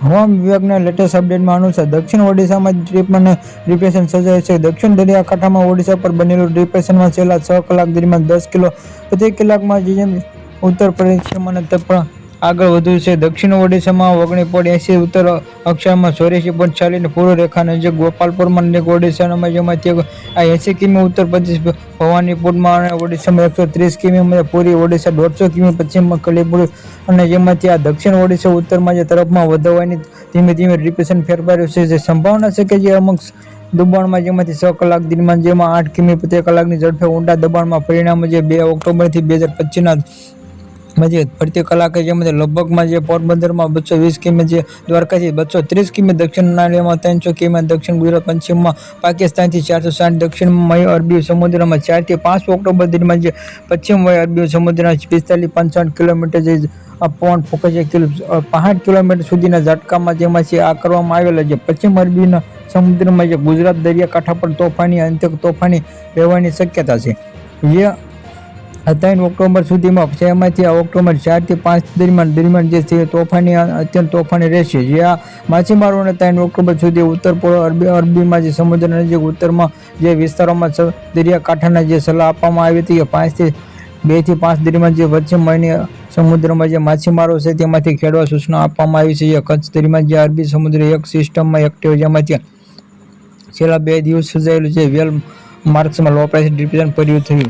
હવામાન વિભાગના લેટેસ્ટ અપડેટમાં અનુસાર દક્ષિણ ઓડિશામાં ડિપ્રેશન સર્જાયું છે। દક્ષિણ દરિયાકાંઠામાં ઓડિશા પર બનેલું ડિપ્રેશનમાં છેલ્લા 6 કલાક દરમિયાન 10 કિલો પ્રતિ કલાકમાં ઉત્તર પશ્ચિમ તરફ આગળ વધ્યું છે। દક્ષિણ ઓડિશામાં 19.80, ઉત્તર અક્ષાંશમાં 84.40 અને પૂર્વ રેખા નજીક ગોપાલપુરમાં નજીક ઓડિશામાં જેમાંથી 80 કિમી ઉત્તર પશ્ચિમ ભવાનીપુરમાં અને ઓડિશામાં 130 કિમી પૂરી ઓડિશા 150 કિમી પશ્ચિમમાં કલીપુર અને જેમાંથી દક્ષિણ ઓડિશા ઉત્તરમાં તરફમાં વધવાની ધીમે ધીમે ડિપ્રેશન ફેરફાર છે। સંભાવના છે કે જે અમુક દબાણમાં જેમાંથી 6 કલાક દરમિયાન જેમાં 8 કિમી પ્રતિ કલાકની ઝડપે ઊંડા દબાણમાં પરિણામે જે 2 ઓક્ટોબરથી 2025 પ્રતિ કલાકે જેમાંથી લગભગમાં જે પોરબંદરમાં 220 કિમી, જે દ્વારકાથી 230 કિમી, દક્ષિણ નાળિયામાં 300 કિમી, દક્ષિણ ગુજરાત પશ્ચિમમાં પાકિસ્તાનથી 460, દક્ષિણમાં વાયુ અરબી સમુદ્રમાં 4 થી 5 ઓક્ટોબર દરમિયાન જે પશ્ચિમ વાયુ અરબી સમુદ્રના 45-65 કિલોમીટર જે પવન ફૂંકાય છે 65 કિલોમીટર સુધીના ઝટકામાં જેમાંથી આ કરવામાં આવેલા છે। પશ્ચિમ અરબીના સમુદ્રમાં જે ગુજરાત દરિયાકાંઠા પર તોફાની અંત્ય તોફાની રહેવાની શક્યતા છે, જે 3 ઓક્ટોબર સુધીમાં જેમાંથી ઓક્ટોબર 4 થી 5 દરમિયાન જે તોફાની અત્યંત તોફાની રહેશે। જે આ માછીમારોને 3 ઓક્ટોબર સુધી ઉત્તર પૂર્વ અરબીમાં જે સમુદ્ર નજીક ઉત્તરમાં જે વિસ્તારોમાં દરિયાકાંઠાના જે સલાહ આપવામાં આવી હતી કે 2 થી 5 દરમિયાન જે પશ્ચિમ વાયુ સમુદ્રમાં જે માછીમારો છે તેમાંથી ખેડવા સૂચના આપવામાં આવી છે। કચ્છ દરમિયાન જે અરબી સમુદ્ર એક સિસ્ટમમાં એક્ટિવ જેમાંથી છેલ્લા 2 દિવસ સર્જાયેલું છે વેલ માર્ક્સમાં લો પ્રેશર ડિપ્રેશન પડ્યું થયું।